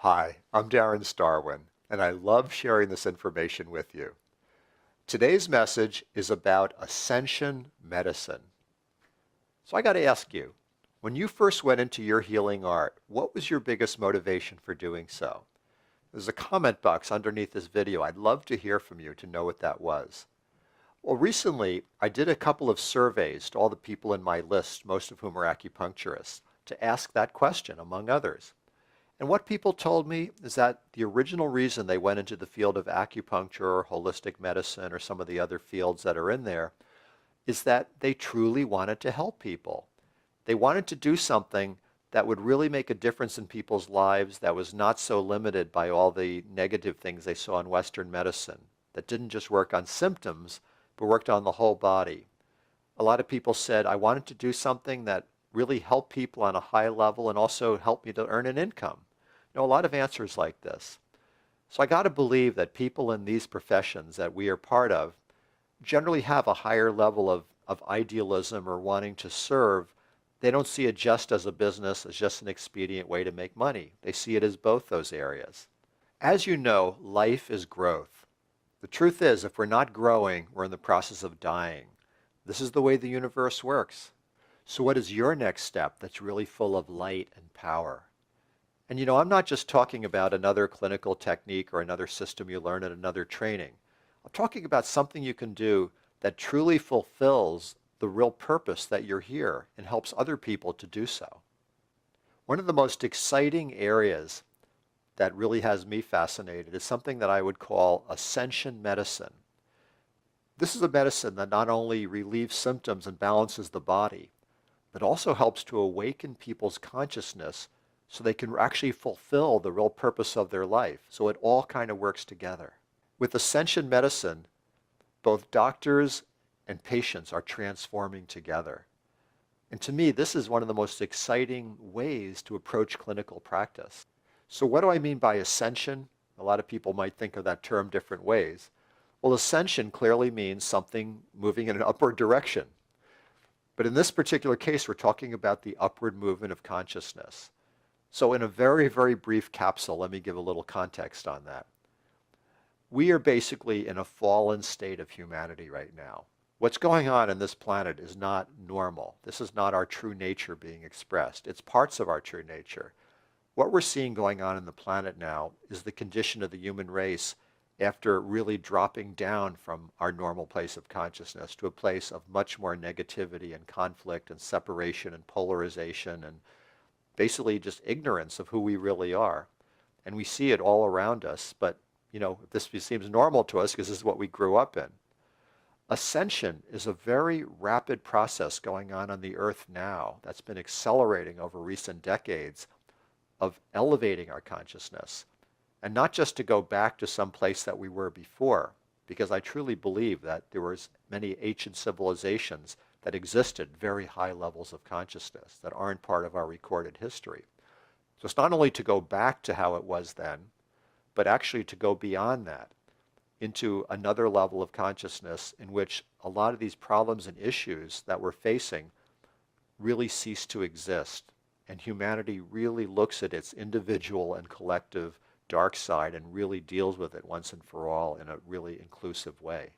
Hi, I'm Darren Starwin, and I love sharing this information with you. Today's message is about Ascension Medicine. So I got to ask you, when you first went into your healing art, what was your biggest motivation for doing so? There's a comment box underneath this video. I'd love to hear from you to know what that was. Well, recently, I did a couple of surveys to all the people in my list, most of whom are acupuncturists, to ask that question, among others. And what people told me is that the original reason they went into the field of acupuncture or holistic medicine or some of the other fields that are in there is that they truly wanted to help people. They wanted to do something that would really make a difference in people's lives that was not so limited by all the negative things they saw in Western medicine, that didn't just work on symptoms, but worked on the whole body. A lot of people said, I wanted to do something that really helped people on a high level and also helped me to earn an income. You know, a lot of answers like this. So I got to believe that people in these professions that we are part of generally have a higher level of idealism or wanting to serve. They don't see it just as a business, as just an expedient way to make money. They see it as both those areas. As you know, life is growth. The truth is, if we're not growing, we're in the process of dying. This is the way the universe works. So what is your next step that's really full of light and power? And you know, I'm not just talking about another clinical technique or another system you learn at another training. I'm talking about something you can do that truly fulfills the real purpose that you're here and helps other people to do so. One of the most exciting areas that really has me fascinated is something that I would call Ascension Medicine. This is a medicine that not only relieves symptoms and balances the body, but also helps to awaken people's consciousness so they can actually fulfill the real purpose of their life. So it all kind of works together. With Ascension Medicine, both doctors and patients are transforming together. And to me, this is one of the most exciting ways to approach clinical practice. So what do I mean by ascension? A lot of people might think of that term different ways. Well, ascension clearly means something moving in an upward direction. But in this particular case, we're talking about the upward movement of consciousness. So in a very, very brief capsule, let me give a little context on that. We are basically in a fallen state of humanity right now. What's going on in this planet is not normal. This is not our true nature being expressed. It's parts of our true nature. What we're seeing going on in the planet now is the condition of the human race after really dropping down from our normal place of consciousness to a place of much more negativity and conflict and separation and polarization and basically just ignorance of who we really are. And we see it all around us, but you know, this seems normal to us because this is what we grew up in. Ascension is a very rapid process going on the earth now that's been accelerating over recent decades of elevating our consciousness. And not just to go back to some place that we were before, because I truly believe that there was many ancient civilizations that existed very high levels of consciousness that aren't part of our recorded history. So it's not only to go back to how it was then, but actually to go beyond that into another level of consciousness in which a lot of these problems and issues that we're facing really cease to exist. And humanity really looks at its individual and collective dark side and really deals with it once and for all in a really inclusive way.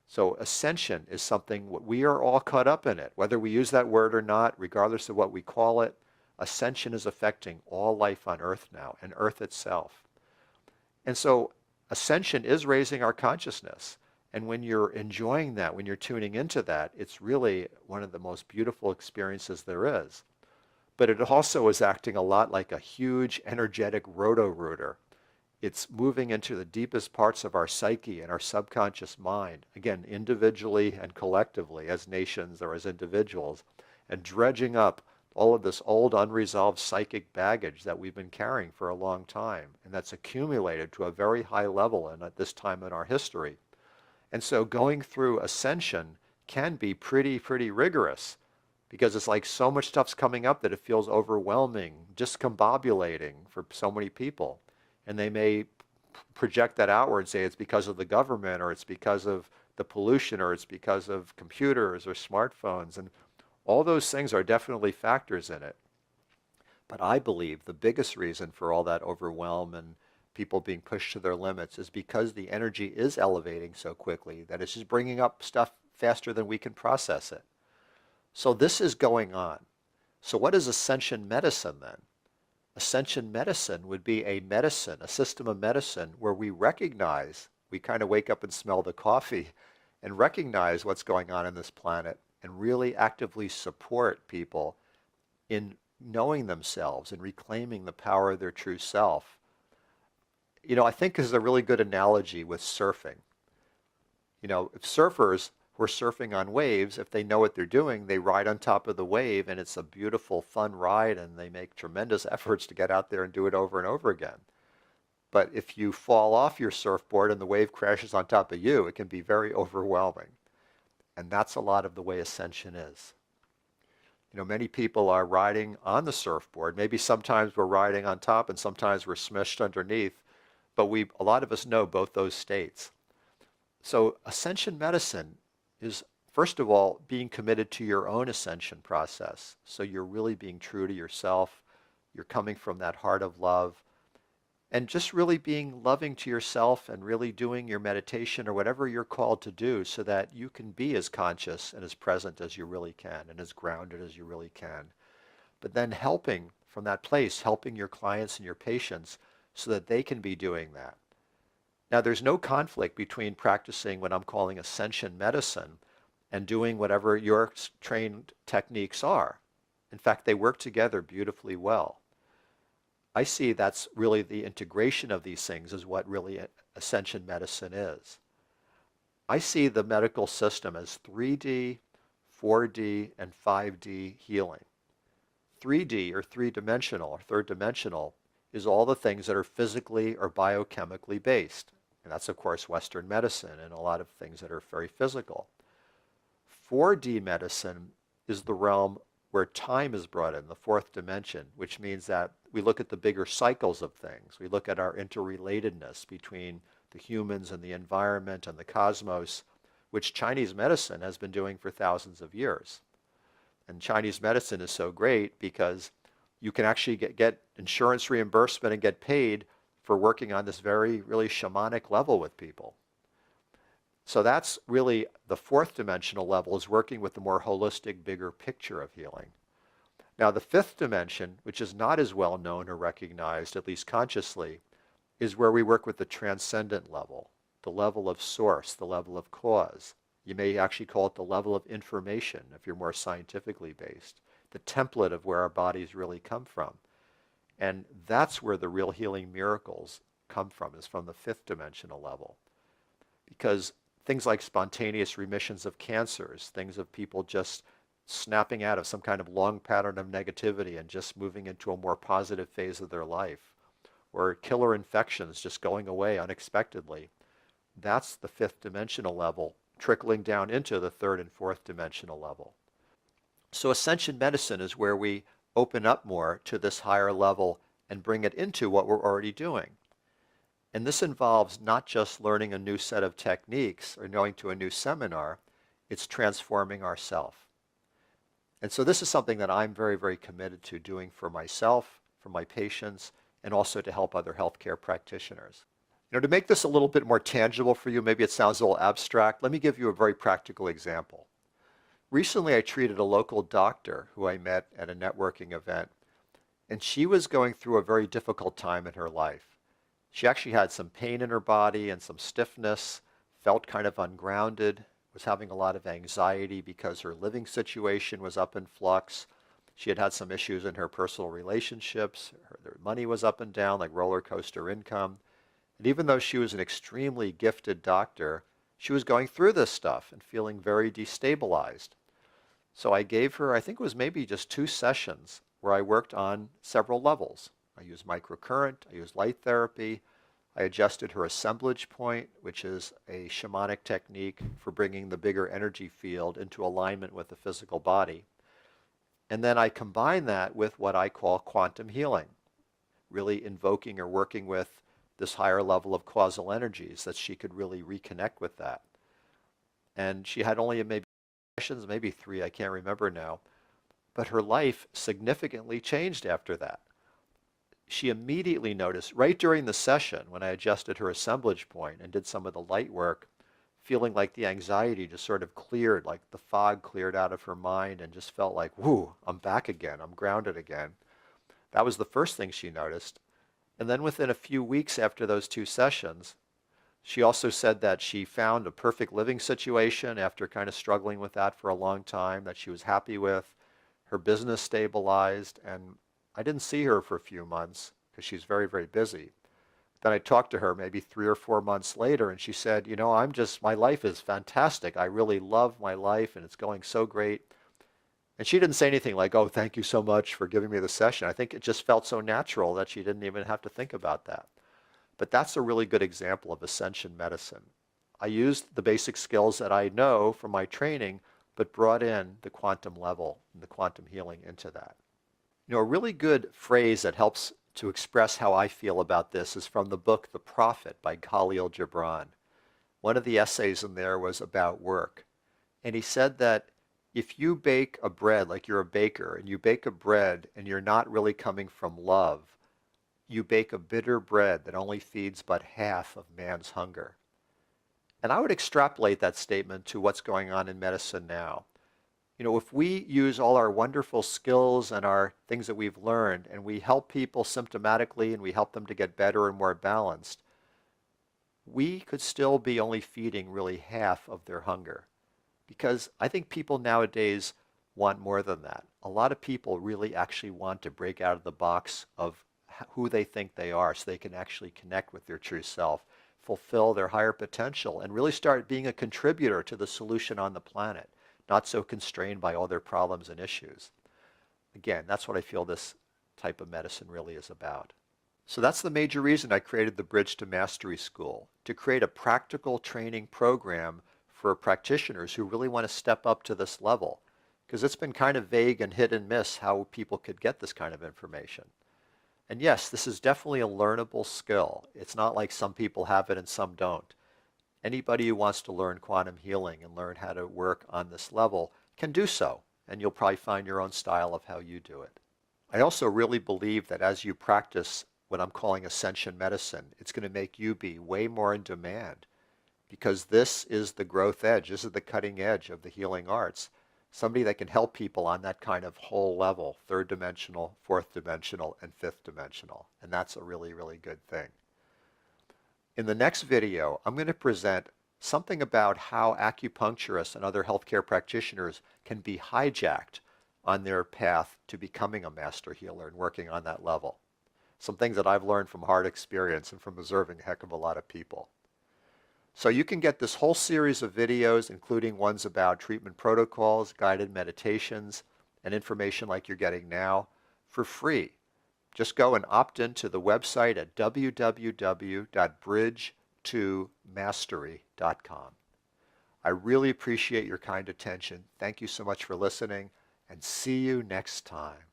So ascension is something, we are all caught up in it, whether we use that word or not, regardless of what we call it. Ascension is affecting all life on earth now and earth itself. And so ascension is raising our consciousness. And when you're enjoying that, when you're tuning into that, it's really one of the most beautiful experiences there is. But it also is acting a lot like a huge energetic roto-rooter. It's moving into the deepest parts of our psyche and our subconscious mind, again, individually and collectively as nations or as individuals, and dredging up all of this old unresolved psychic baggage that we've been carrying for a long time, and that's accumulated to a very high level at this time in our history. And so going through ascension can be pretty rigorous, because it's like so much stuff's coming up that it feels overwhelming, discombobulating for so many people. And they may project that outward and say it's because of the government, or it's because of the pollution, or it's because of computers or smartphones. And all those things are definitely factors in it. But I believe the biggest reason for all that overwhelm and people being pushed to their limits is because the energy is elevating so quickly that it's just bringing up stuff faster than we can process it. So this is going on. So what is Ascension Medicine then? Ascension Medicine would be a medicine, a system of medicine where we recognize, we kind of wake up and smell the coffee and recognize what's going on in this planet and really actively support people in knowing themselves and reclaiming the power of their true self. I think this is a really good analogy with surfing. If surfers were surfing on waves, if they know what they're doing, they ride on top of the wave and it's a beautiful, fun ride and they make tremendous efforts to get out there and do it over and over again. But if you fall off your surfboard and the wave crashes on top of you, it can be very overwhelming. And that's a lot of the way ascension is. Many people are riding on the surfboard. Maybe sometimes we're riding on top and sometimes we're smushed underneath, but a lot of us know both those states. So Ascension Medicine is, first of all, being committed to your own ascension process. So you're really being true to yourself. You're coming from that heart of love. And just really being loving to yourself and really doing your meditation or whatever you're called to do so that you can be as conscious and as present as you really can and as grounded as you really can. But then helping from that place, helping your clients and your patients so that they can be doing that. Now, there's no conflict between practicing what I'm calling Ascension Medicine and doing whatever your trained techniques are. In fact, they work together beautifully well. I see that's really the integration of these things is what really Ascension Medicine is. I see the medical system as 3D, 4D, and 5D healing. 3D or three-dimensional or third-dimensional is all the things that are physically or biochemically based. And that's, of course, Western medicine and a lot of things that are very physical. 4D medicine is the realm where time is brought in, the fourth dimension, which means that we look at the bigger cycles of things. We look at our interrelatedness between the humans and the environment and the cosmos, which Chinese medicine has been doing for thousands of years. And Chinese medicine is so great because you can actually get insurance reimbursement and get paid for working on this very, really shamanic level with people. So that's really the fourth dimensional level, is working with the more holistic, bigger picture of healing. Now, the fifth dimension, which is not as well known or recognized, at least consciously, is where we work with the transcendent level, the level of source, the level of cause. You may actually call it the level of information if you're more scientifically based, the template of where our bodies really come from. And that's where the real healing miracles come from, is from the fifth dimensional level. Because things like spontaneous remissions of cancers, things of people just snapping out of some kind of long pattern of negativity and just moving into a more positive phase of their life, or killer infections just going away unexpectedly. That's the fifth dimensional level, trickling down into the third and fourth dimensional level. So Ascension Medicine is where we open up more to this higher level and bring it into what we're already doing. And this involves not just learning a new set of techniques or going to a new seminar, it's transforming ourself. And so this is something that I'm very, very committed to doing for myself, for my patients, and also to help other healthcare practitioners. To make this a little bit more tangible for you, maybe it sounds a little abstract, let me give you a very practical example. Recently, I treated a local doctor who I met at a networking event, and she was going through a very difficult time in her life. She actually had some pain in her body and some stiffness, felt kind of ungrounded, was having a lot of anxiety because her living situation was up in flux. She had had some issues in her personal relationships. Her money was up and down, like roller coaster income. And even though she was an extremely gifted doctor, she was going through this stuff and feeling very destabilized. So I gave her, I think it was maybe just 2 sessions where I worked on several levels. I used microcurrent, I used light therapy, I adjusted her assemblage point, which is a shamanic technique for bringing the bigger energy field into alignment with the physical body. And then I combined that with what I call quantum healing, really invoking or working with this higher level of causal energies that she could really reconnect with that. And she had only maybe sessions, maybe 3, I can't remember now, but her life significantly changed after that. she immediately noticed right during the session when I adjusted her assemblage point and did some of the light work, feeling like the anxiety just sort of cleared, like the fog cleared out of her mind and just felt like, whoo, I'm back again. I'm grounded again. That was the first thing she noticed. And then within a few weeks after those 2 sessions, she also said that she found a perfect living situation after kind of struggling with that for a long time that she was happy with. Her business stabilized, and I didn't see her for a few months because she's very, very busy. Then I talked to her maybe 3 or 4 months later, and she said, my life is fantastic. I really love my life, and it's going so great. And she didn't say anything like, oh, thank you so much for giving me the session. I think it just felt so natural that she didn't even have to think about that. But that's a really good example of Ascension Medicine. I used the basic skills that I know from my training, but brought in the quantum level and the quantum healing into that. A really good phrase that helps to express how I feel about this is from the book The Prophet by Khalil Gibran. One of the essays in there was about work. And he said that if you bake a bread, like you're a baker, and you bake a bread and you're not really coming from love, you bake a bitter bread that only feeds but half of man's hunger. And I would extrapolate that statement to what's going on in medicine now. If we use all our wonderful skills and our things that we've learned and we help people symptomatically and we help them to get better and more balanced, we could still be only feeding really half of their hunger. Because I think people nowadays want more than that. A lot of people really actually want to break out of the box of who they think they are so they can actually connect with their true self, fulfill their higher potential, and really start being a contributor to the solution on the planet, not so constrained by all their problems and issues. Again, that's what I feel this type of medicine really is about. So that's the major reason I created the Bridge to Mastery School, to create a practical training program for practitioners who really want to step up to this level, because it's been kind of vague and hit and miss how people could get this kind of information. And yes, this is definitely a learnable skill. It's not like some people have it and some don't. Anybody who wants to learn quantum healing and learn how to work on this level can do so, and you'll probably find your own style of how you do it. I also really believe that as you practice what I'm calling Ascension Medicine, it's going to make you be way more in demand, because this is the growth edge. This is the cutting edge of the healing arts. Somebody that can help people on that kind of whole level, 3rd dimensional, 4th dimensional, and 5th dimensional. And that's a really, really good thing. In the next video, I'm going to present something about how acupuncturists and other healthcare practitioners can be hijacked on their path to becoming a master healer and working on that level. Some things that I've learned from hard experience and from observing a heck of a lot of people. So you can get this whole series of videos, including ones about treatment protocols, guided meditations, and information like you're getting now, for free. Just go and opt into the website at www.bridge2mastery.com. I really appreciate your kind attention. Thank you so much for listening, and see you next time.